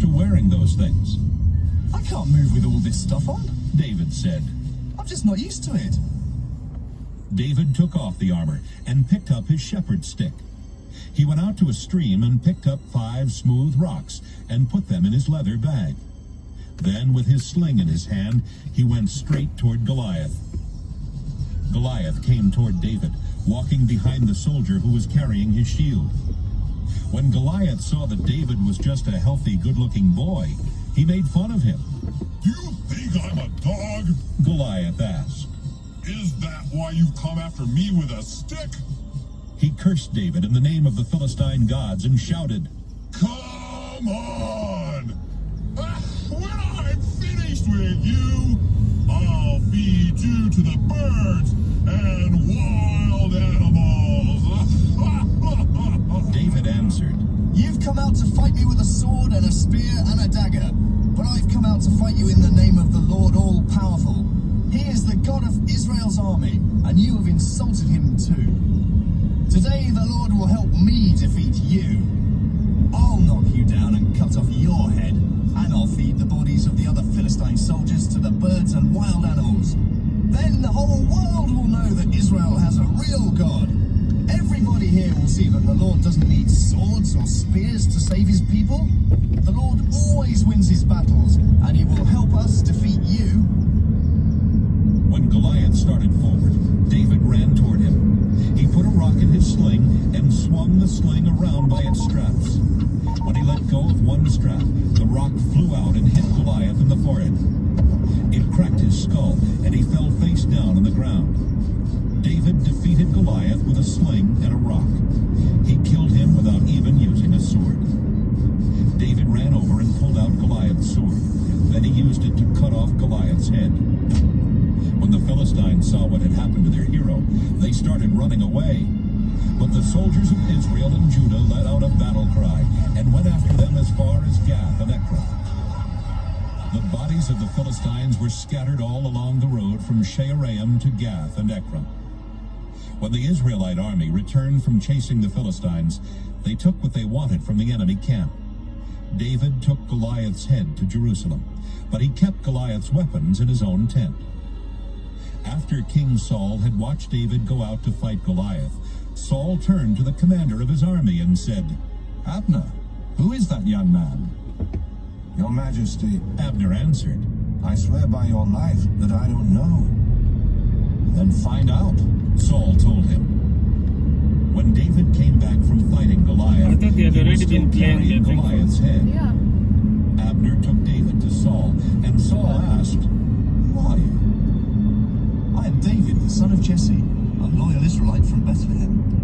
to wearing those things. I can't move with all this stuff on. David said. I'm just not used to it. David took off the armor and picked up his shepherd's stick. He went out to a stream and picked up 5 smooth rocks and put them in his leather bag. Then, with his sling in his hand, he went straight toward Goliath. Goliath came toward David, walking behind the soldier who was carrying his shield. When Goliath saw that David was just a healthy, good-looking boy, he made fun of him. Do you think I'm a dog? Goliath asked. Is that why you've come after me with a stick? He cursed David in the name of the Philistine gods and shouted, Come on! When I'm finished with you, I'll feed you to the birds and wild animals. David answered, You've come out to fight me with a sword and a spear and a dagger, but I've come out to fight you in the name of the Lord all-powerful. He is the God of Israel's army, and you have insulted him too. Today the Lord will help me defeat you. I'll knock you down and cut off your head, and I'll feed the bodies of the other Philistine soldiers to the birds and wild animals. Then the whole world will know that Israel has a real God. Everybody here will see that the Lord doesn't need swords or spears to save his people. The Lord always wins his battles, and he will help us defeat you. When Goliath started forward, David ran toward him. He put a rock in his sling and swung the sling around by its straps. When he let go of one strap, the rock flew out and hit Goliath in the forehead. It cracked his skull, and he fell face down on the ground. David defeated Goliath with a sling and a rock. He killed him without even using a sword. David ran over and pulled out Goliath's sword. Then he used it to cut off Goliath's head. When the Philistines saw what had happened to their hero, they started running away. But the soldiers of Israel and Judah let out a battle cry and went after them as far as Gath and Ekron. The bodies of the Philistines were scattered all along the road from Shaaraim to Gath and Ekron. When the Israelite army returned from chasing the Philistines, they took what they wanted from the enemy camp. David took Goliath's head to Jerusalem, but he kept Goliath's weapons in his own tent. After King Saul had watched David go out to fight Goliath, Saul turned to the commander of his army and said, Abner, who is that young man? Your Majesty, Abner answered, I swear by your life that I don't know. Then find out. Saul told him. When David came back from fighting Goliath, I thought they had he was already still been playing carrying the thing. Goliath's head. Yeah. Abner took David to Saul, and Saul asked, Who are you? I am David, the son of Jesse, a loyal Israelite from Bethlehem.